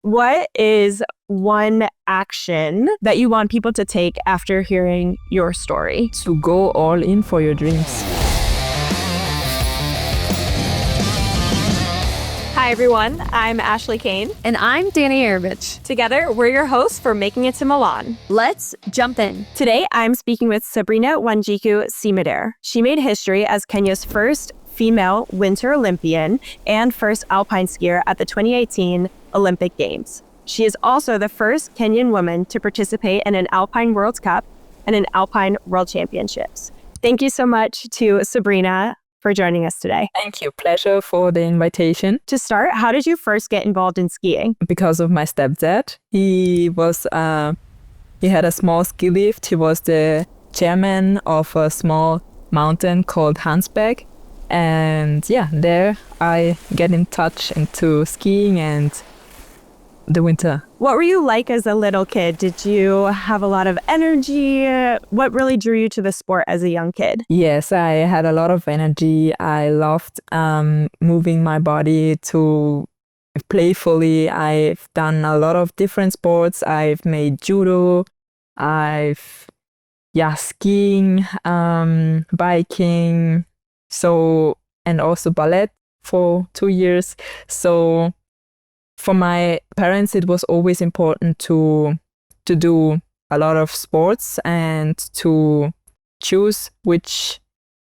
What is one action that you want people to take after hearing your story? To go all in for your dreams. Hi, everyone. I'm Ashley Kane. And I'm Danny Arovich. Together, we're your hosts for Making It to Milan. Let's jump in. Today, I'm speaking with Sabrina Wanjiku Simader. She made history as Kenya's first female Winter Olympian and first alpine skier at the 2018 Olympic Games. She is also the first Kenyan woman to participate in an Alpine World Cup and an Alpine World Championships. Thank you so much to Sabrina for joining us today. Thank you. Pleasure for the invitation. To start, how did you first get involved in skiing? Because of my stepdad. He had a small ski lift. He was the chairman of a small mountain called Hansberg. And there I get in touch into skiing and the winter. What were you like as a little kid? Did you have a lot of energy? What really drew you to the sport as a young kid? Yes, I had a lot of energy. I loved moving my body to playfully. I've done a lot of different sports. I've made judo. Skiing, biking. And also ballet for 2 years. So for my parents, it was always important to do a lot of sports and to choose which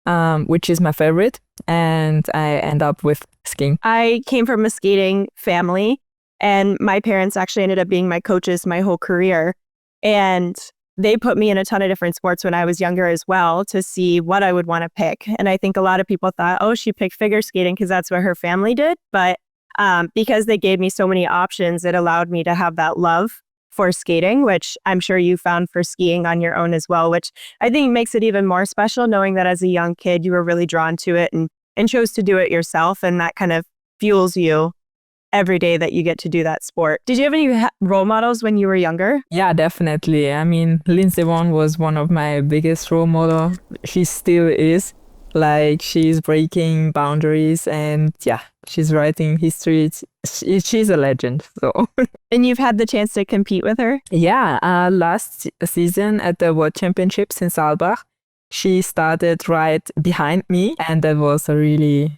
is my favorite. And I end up with skiing. I came from a skating family, and my parents actually ended up being my coaches my whole career. And they put me in a ton of different sports when I was younger as well to see what I would want to pick. And I think a lot of people thought, oh, she picked figure skating because that's what her family did. But because they gave me so many options, it allowed me to have that love for skating, which I'm sure you found for skiing on your own as well, which I think makes it even more special knowing that as a young kid, you were really drawn to it and chose to do it yourself. And that kind of fuels you every day that you get to do that sport. Did you have any role models when you were younger? Yeah, definitely. I mean, Lindsay Vonn was one of my biggest role models. She still is. Like, she's breaking boundaries and she's writing history. She's a legend. So. And you've had the chance to compete with her? Yeah, last season at the World Championships in Saalbach, she started right behind me, and that was a really,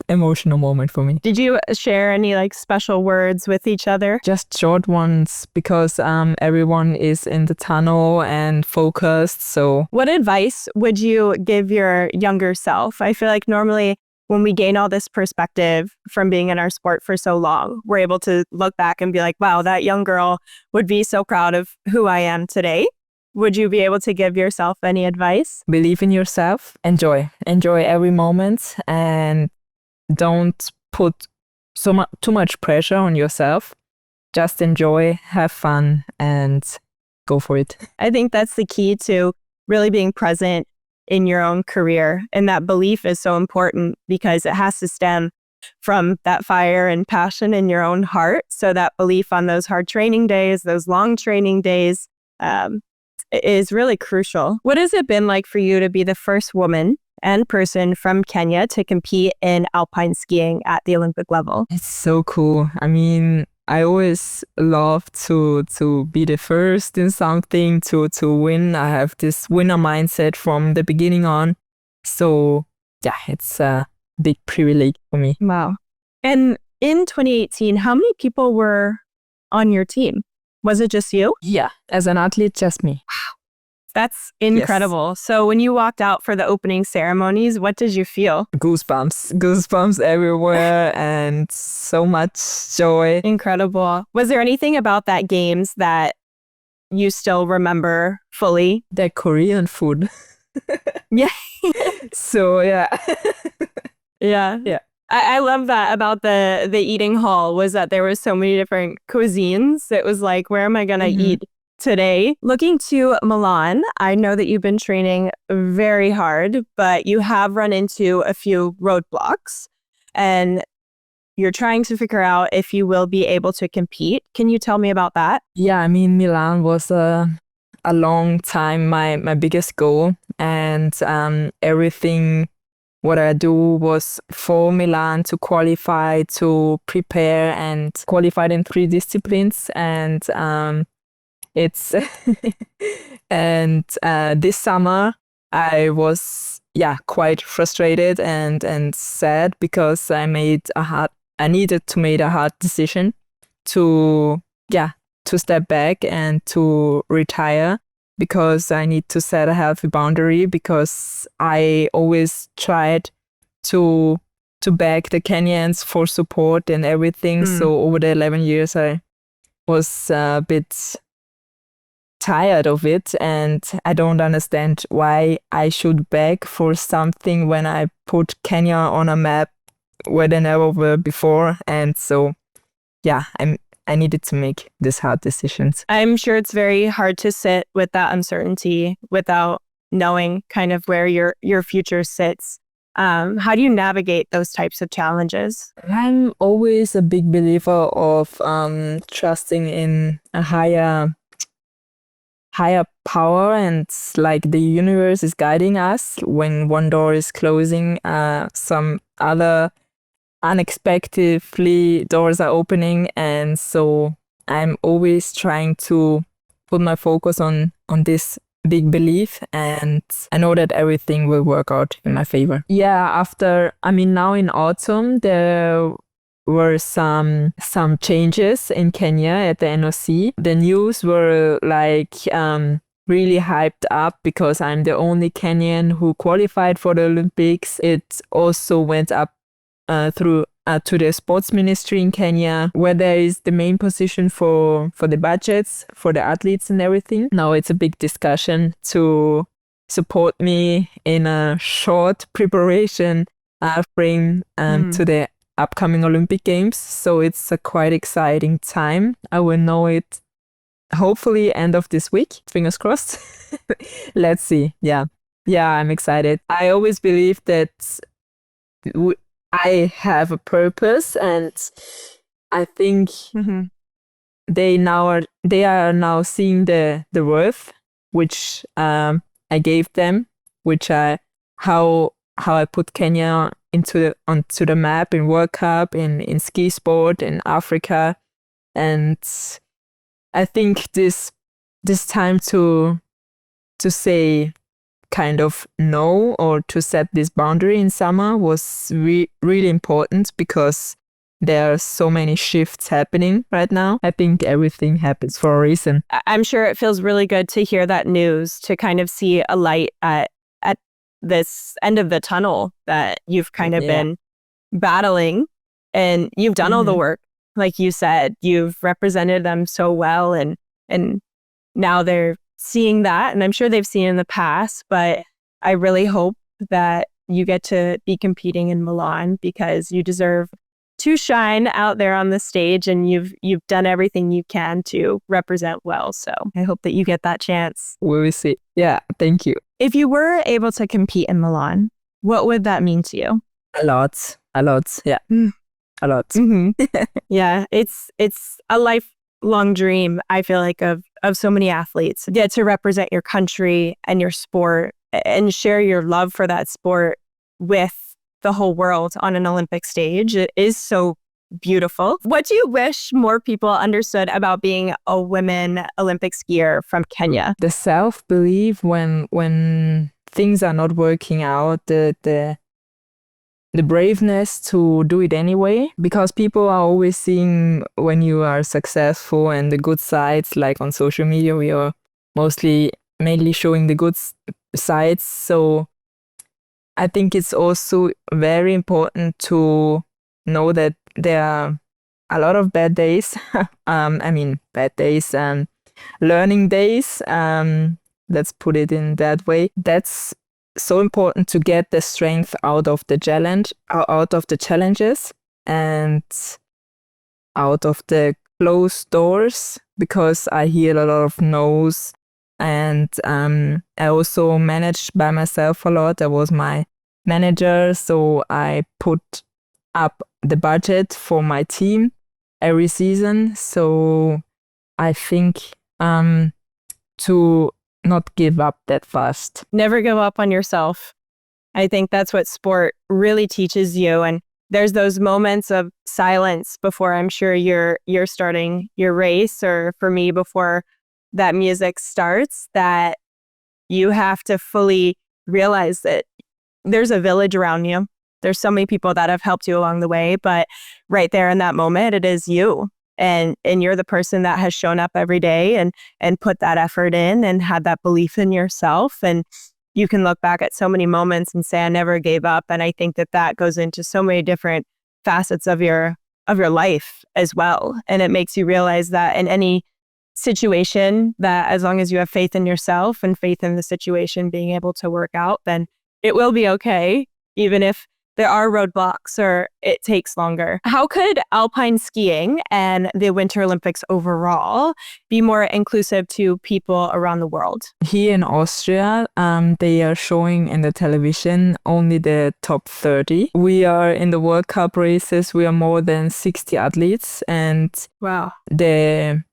emotional moment for me. Did you share any special words with each other? Just short ones, because everyone is in the tunnel and focused. So what advice would you give your younger self? I feel like normally when we gain all this perspective from being in our sport for so long, we're able to look back and be like, wow, that young girl would be so proud of who I am today. Would you be able to give yourself any advice? Believe in yourself. Enjoy every moment, and don't put too much pressure on yourself. Just enjoy, have fun, and go for it. I think that's the key to really being present in your own career. And that belief is so important because it has to stem from that fire and passion in your own heart. So that belief on those hard training days, those long training days, is really crucial. What has it been like for you to be the first woman and person from Kenya to compete in alpine skiing at the Olympic level? It's so cool. I mean, I always love to be the first in something, to win. I have this winner mindset from the beginning on. So it's a big privilege for me. Wow. And in 2018, how many people were on your team? Was it just you? Yeah, as an athlete, just me. That's incredible. Yes. So when you walked out for the opening ceremonies, what did you feel? Goosebumps everywhere and so much joy. Incredible. Was there anything about that games that you still remember fully? The Korean food. Yeah. So, yeah. Yeah. I love that about the eating hall, was that there was so many different cuisines. It was like, where am I going to eat today? Looking to Milan, I know that you've been training very hard, but you have run into a few roadblocks and you're trying to figure out if you will be able to compete. Can you tell me about that? Yeah, I mean, Milan was a long time my biggest goal, and everything what I do was for Milan to qualify, to prepare, and qualified in 3 disciplines. And it's and this summer I was quite frustrated and sad because I needed to make a hard decision to step back and to retire, because I need to set a healthy boundary, because I always tried to beg the Kenyans for support and everything. So over the 11 years I was a bit tired of it, and I don't understand why I should beg for something when I put Kenya on a map where they never were before. And so I needed to make these hard decisions. I'm sure it's very hard to sit with that uncertainty without knowing kind of where your future sits. How do you navigate those types of challenges? I'm always a big believer of trusting in a higher power, and like the universe is guiding us. When one door is closing, some other unexpectedly doors are opening. And so I'm always trying to put my focus on this big belief, and I know that everything will work out in my favor. Now in autumn there were some changes in Kenya at the NOC. The news were like really hyped up because I'm the only Kenyan who qualified for the Olympics. It also went up through to the sports ministry in Kenya, where there is the main position for the budgets for the athletes and everything. Now it's a big discussion to support me in a short preparation frame to the upcoming Olympic Games. So it's a quite exciting time. I will know it hopefully end of this week. Fingers crossed. Let's see. Yeah, I'm excited. I always believe that I have a purpose, and I think they are now seeing the worth which I gave them, which how I put Kenya onto the map in World Cup, in ski sport in Africa. And I think this time to say kind of no, or to set this boundary in summer was really important, because there are so many shifts happening right now. I think everything happens for a reason. I'm sure it feels really good to hear that news, to kind of see a light at this end of the tunnel that you've kind of been battling, and you've done all the work. Like you said, you've represented them so well, and now they're seeing that, and I'm sure they've seen in the past, but I really hope that you get to be competing in Milan, because you deserve to shine out there on the stage, and you've done everything you can to represent well. So I hope that you get that chance. We will see. Yeah, thank you. If you were able to compete in Milan, what would that mean to you? A lot. Yeah. A lot. Yeah, it's a lifelong dream, I feel like, of so many athletes. Get to represent your country and your sport and share your love for that sport with the whole world on an Olympic stage. It is so beautiful. What do you wish more people understood about being a women Olympic skier from Kenya? The self-belief when things are not working out, the braveness to do it anyway, because people are always seeing when you are successful and the good sides. Like on social media, we are mainly showing the good sides. So I think it's also very important to know that there are a lot of bad days. Bad days and learning days. Let's put it in that way. That's so important to get the strength out of the challenges and out of the closed doors, because I hear a lot of no's. And I also managed by myself a lot. I was my manager, so I put up the budget for my team every season. So I think to not give up that fast. Never give up on yourself. I think that's what sport really teaches you. And there's those moments of silence before I'm sure you're starting your race, or for me before that music starts, that you have to fully realize that there's a village around you. There's so many people that have helped you along the way, but right there in that moment, it is you. And you're the person that has shown up every day and put that effort in and had that belief in yourself. And you can look back at so many moments and say, I never gave up. And I think that goes into so many different facets of your life as well. And it makes you realize that in any situation, that as long as you have faith in yourself and faith in the situation being able to work out, then it will be okay, even if there are roadblocks or it takes longer. How could alpine skiing and the Winter Olympics overall be more inclusive to people around the world? Here in Austria, they are showing in the television only the top 30. We are in the World Cup races, we are more than 60 athletes, and Wow. the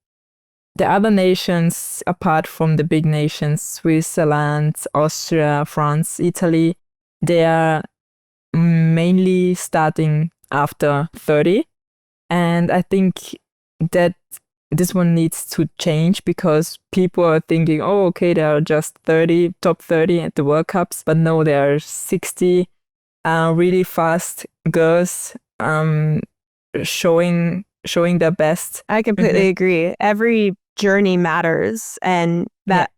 other nations, apart from the big nations, Switzerland, Austria, France, Italy, they are mainly starting after 30. And I think that this one needs to change, because people are thinking, oh, okay, there are just 30, top 30 at the World Cups. But no, there are 60 really fast girls showing their best. I completely agree. Every journey matters, and that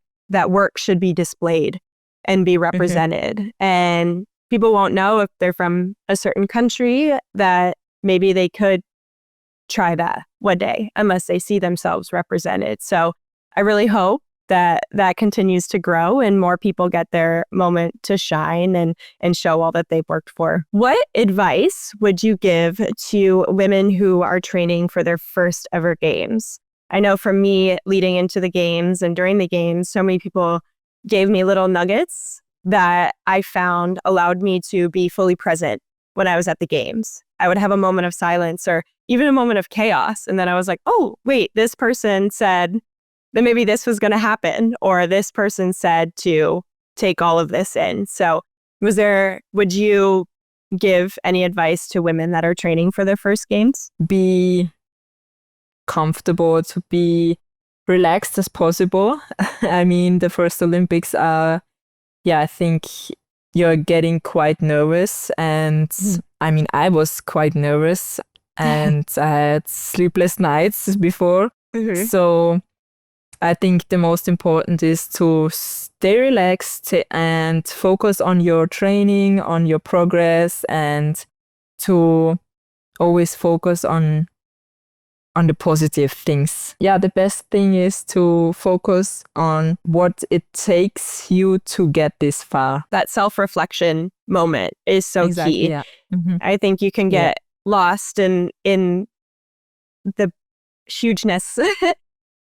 work should be displayed and be represented. And people won't know if they're from a certain country that maybe they could try that one day unless they see themselves represented. So I really hope that continues to grow and more people get their moment to shine and show all that they've worked for. What advice would you give to women who are training for their first ever games? I know for me, leading into the games and during the games, so many people gave me little nuggets that I found allowed me to be fully present when I was at the games. I would have a moment of silence or even a moment of chaos. And then I was like, oh, wait, this person said that maybe this was going to happen, or this person said to take all of this in. So would you give any advice to women that are training for their first games? Be comfortable, to be relaxed as possible. I mean, the first Olympics are, I think you're getting quite nervous. And I mean, I was quite nervous and I had sleepless nights before. So I think the most important is to stay relaxed and focus on your training, on your progress, and to always focus on the positive things. Yeah, the best thing is to focus on what it takes you to get this far. That self-reflection moment is so key. Yeah. I think you can get lost in the hugeness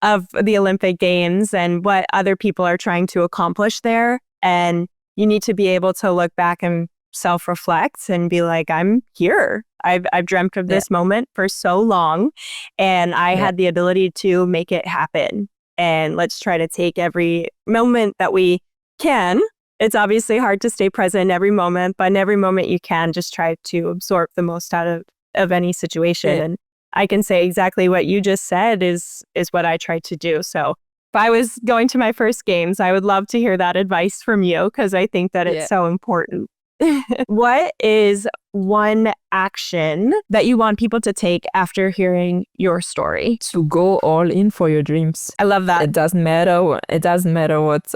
of the Olympic Games and what other people are trying to accomplish there. And you need to be able to look back and self-reflect and be like, I'm here. I've dreamt of this moment for so long, and I had the ability to make it happen. And let's try to take every moment that we can. It's obviously hard to stay present in every moment, but in every moment you can, just try to absorb the most out of any situation. And I can say exactly what you just said is what I try to do. So if I was going to my first games, I would love to hear that advice from you, because I think that it's so important. What is one action that you want people to take after hearing your story? To go all in for your dreams. I love that. It doesn't matter. It doesn't matter what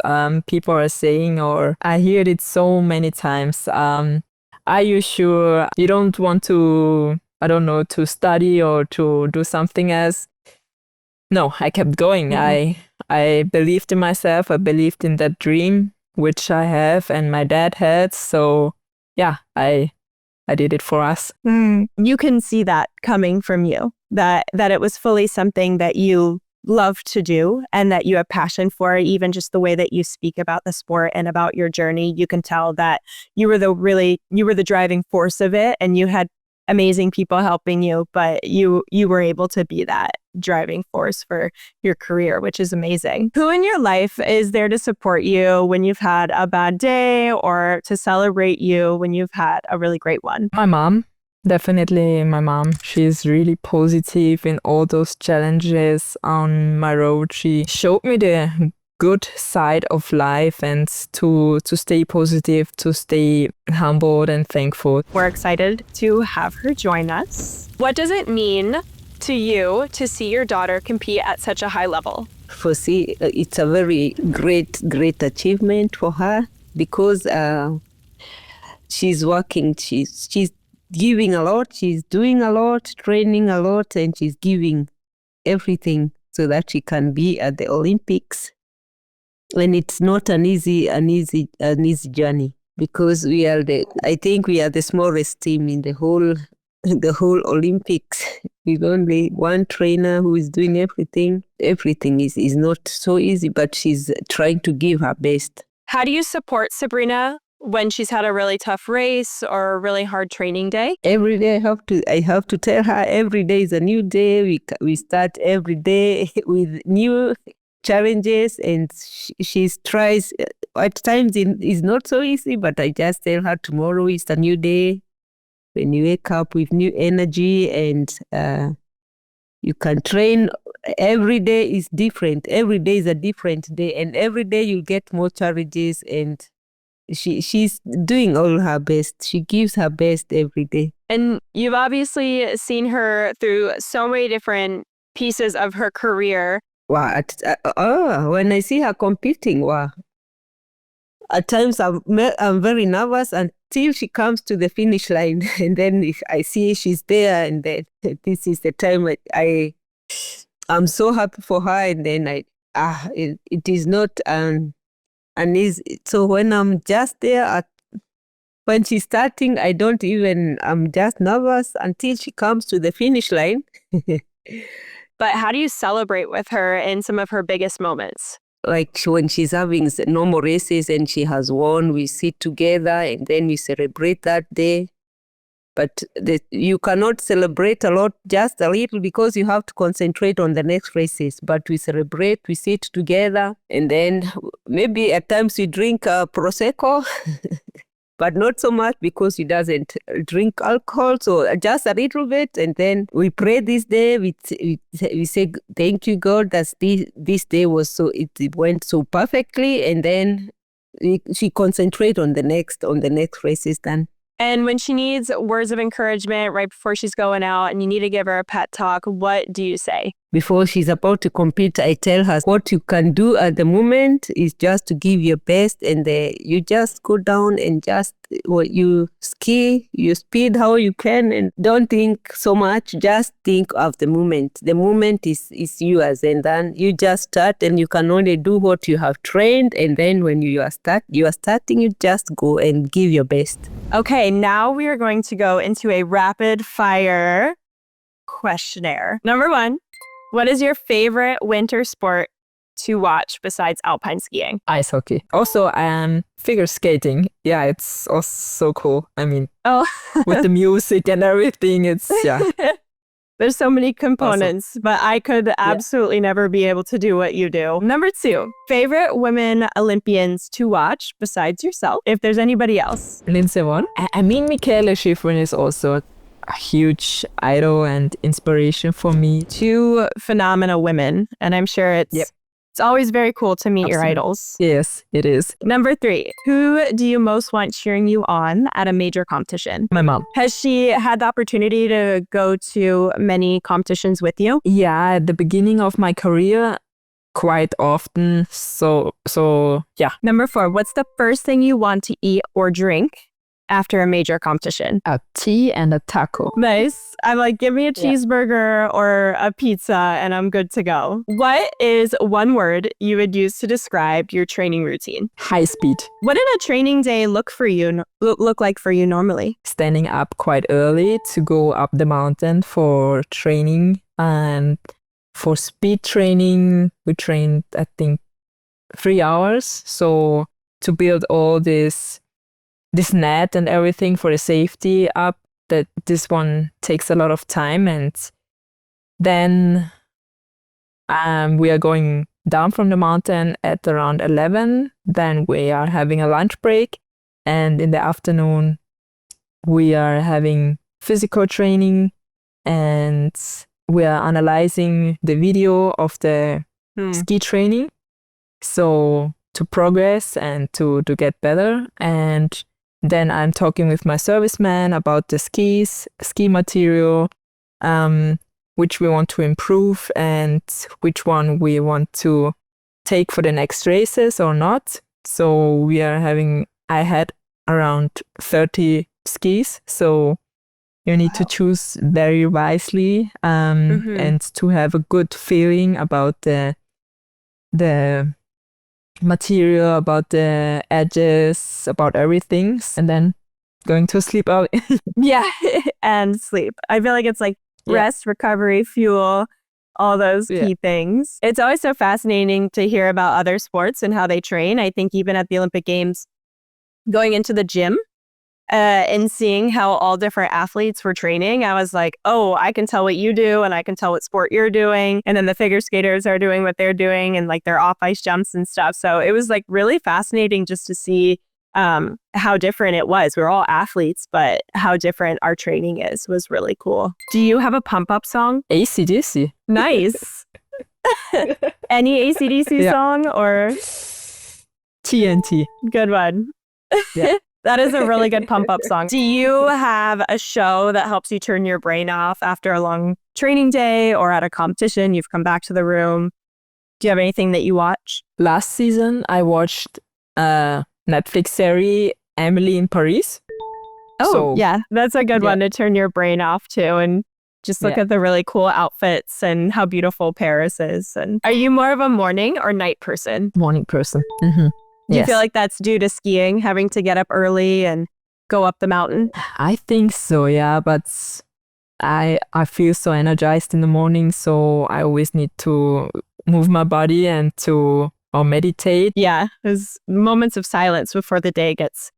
people are saying, or I hear it so many times. Are you sure you don't want to, I don't know, to study or to do something else? No, I kept going. I believed in myself. I believed in that dream, which I have and my dad had. So I did it for us. You can see that coming from you, that it was fully something that you love to do and that you have passion for. Even just the way that you speak about the sport and about your journey, you can tell that you were the driving force of it, and you had amazing people helping you, but you were able to be that. driving force for your career, which is amazing. Who in your life is there to support you when you've had a bad day or to celebrate you when you've had a really great one? My mom, definitely my mom. She's really positive in all those challenges on my road. She showed me the good side of life and to stay positive, to stay humbled and thankful. We're excited to have her join us. What does it mean to you to see your daughter compete at such a high level? For see, it's a very great achievement for her because she's working, she's giving a lot, she's doing a lot, training a lot, and she's giving everything so that she can be at the Olympics. And it's not an easy journey because I think we are the smallest team in the whole Olympics. With only one trainer who is doing everything. Everything is not so easy, but she's trying to give her best. How do you support Sabrina when she's had a really tough race or a really hard training day? Every day I have to tell her every day is a new day. We start every day with new challenges, and she tries. At times it's not so easy, but I just tell her tomorrow is a new day. When you wake up with new energy and you can train, every day is different. Every day is a different day, and every day you'll get more challenges, and she's doing all her best. She gives her best every day. And you've obviously seen her through so many different pieces of her career. Wow, when I see her competing, wow. At times I'm very nervous until she comes to the finish line, and then I see she's there, and then this is the time I'm so happy for her, and then it is not an easy. So when I'm just there when she's starting, I'm just nervous until she comes to the finish line. But how do you celebrate with her in some of her biggest moments? Like when she's having normal races and she has won, we sit together and then we celebrate that day. But you cannot celebrate a lot, just a little, because you have to concentrate on the next races. But we celebrate, we sit together, and then maybe at times we drink Prosecco. But not so much because he doesn't drink alcohol, so just a little bit. And then we pray this day. We say, thank you, God, that this day it went so perfectly. And then she concentrate on the next races then. And when she needs words of encouragement right before she's going out and you need to give her a pep talk, what do you say? Before she's about to compete, I tell her what you can do at the moment is just to give your best, and you just go down and just you ski, you speed how you can, and don't think so much. Just think of the moment. The moment is yours, and then you just start, and you can only do what you have trained. And then when you are starting, you just go and give your best. Okay, now we are going to go into a rapid fire questionnaire. Number 1. What is your favorite winter sport to watch besides alpine skiing? Ice hockey. Also, figure skating. Yeah, it's also so cool. I mean, with the music and everything, yeah. There's so many components, but I could absolutely never be able to do what you do. Number 2, favorite women Olympians to watch besides yourself, if there's anybody else. Lindsey Vonn. I mean, Michaela Schifrin is also a huge idol and inspiration for me. 2 phenomenal women, and I'm sure it's always very cool to meet your idols. Yes, it is. Number 3, who do you most want cheering you on at a major competition? My mom. Has she had the opportunity to go to many competitions with you? Yeah, at the beginning of my career, quite often. So yeah. Number 4, what's the first thing you want to eat or drink after a major competition? A tea and a taco. Nice. I'm like, give me a cheeseburger or a pizza and I'm good to go. What is one word you would use to describe your training routine? High speed. What did a training day look like for you normally? Standing up quite early to go up the mountain for training, and for speed training, we trained, I think, 3 hours. So to build all this net and everything for the safety up, that this one takes a lot of time. And then we are going down from the mountain at around 11. Then we are having a lunch break. And in the afternoon, we are having physical training and we are analyzing the video of the ski training. So to progress and to get better. And then I'm talking with my serviceman about the skis, ski material, which we want to improve and which one we want to take for the next races or not. So I had around 30 skis. So you need to choose very wisely and to have a good feeling about the material, about the edges, about everything, and then going to sleep out. Yeah, and sleep. I feel like it's like rest, recovery, fuel, all those key things. It's always so fascinating to hear about other sports and how they train. I think even at the Olympic Games, going into the gym and seeing how all different athletes were training, I was like, oh, I can tell what you do and I can tell what sport you're doing. And then the figure skaters are doing what they're doing and like their off ice jumps and stuff. So it was like really fascinating just to see how different it was. We're all athletes, but how different our training is was really cool. Do you have a pump up song? AC/DC. Nice. Any AC/DC song or? TNT. Good one. Yeah. That is a really good pump up song. Do you have a show that helps you turn your brain off after a long training day or at a competition? You've come back to the room. Do you have anything that you watch? Last season, I watched a Netflix series, Emily in Paris. Oh, yeah. That's a good one to turn your brain off too and just look at the really cool outfits and how beautiful Paris is. And are you more of a morning or night person? Morning person. Do you feel like that's due to skiing, having to get up early and go up the mountain? I think so, yeah. But I feel so energized in the morning, so I always need to move my body and or meditate. Yeah, there's moments of silence before the day gets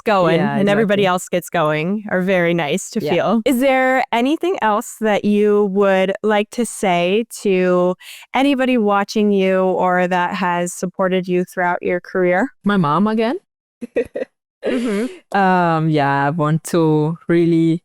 going and everybody else gets going are very nice to feel. Is there anything else that you would like to say to anybody watching you or that has supported you throughout your career? My mom again. I want to really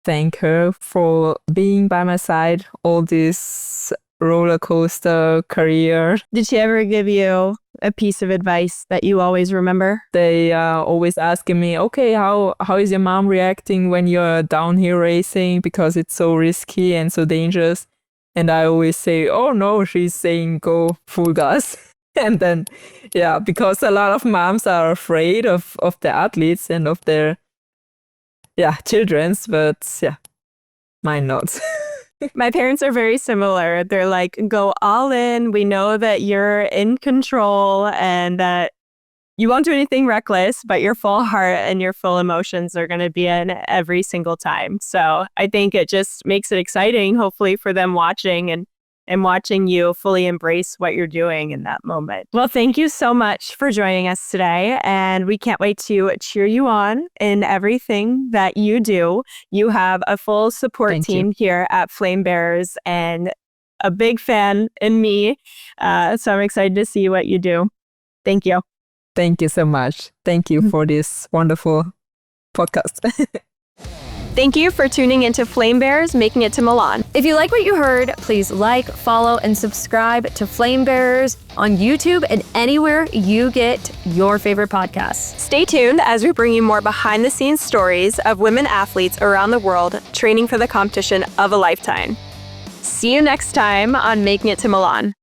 thank her for being by my side all this roller coaster career. Did she ever give you a piece of advice that you always remember? They are always asking me, okay, how is your mom reacting when you're downhill racing because it's so risky and so dangerous? And I always say, oh no, she's saying go full gas. And then, because a lot of moms are afraid of the athletes and of their children's, but mine not. My parents are very similar. They're like, go all in. We know that you're in control and that you won't do anything reckless, but your full heart and your full emotions are going to be in every single time. So I think it just makes it exciting, hopefully, for them watching and watching you fully embrace what you're doing in that moment. Well, thank you so much for joining us today. And we can't wait to cheer you on in everything that you do. You have a full support team here at Flame Bearers and a big fan in me. So I'm excited to see what you do. Thank you. Thank you so much. Thank you for this wonderful podcast. Thank you for tuning into Flame Bearers Making It to Milan. If you like what you heard, please like, follow, and subscribe to Flame Bearers on YouTube and anywhere you get your favorite podcasts. Stay tuned as we bring you more behind-the-scenes stories of women athletes around the world training for the competition of a lifetime. See you next time on Making It to Milan.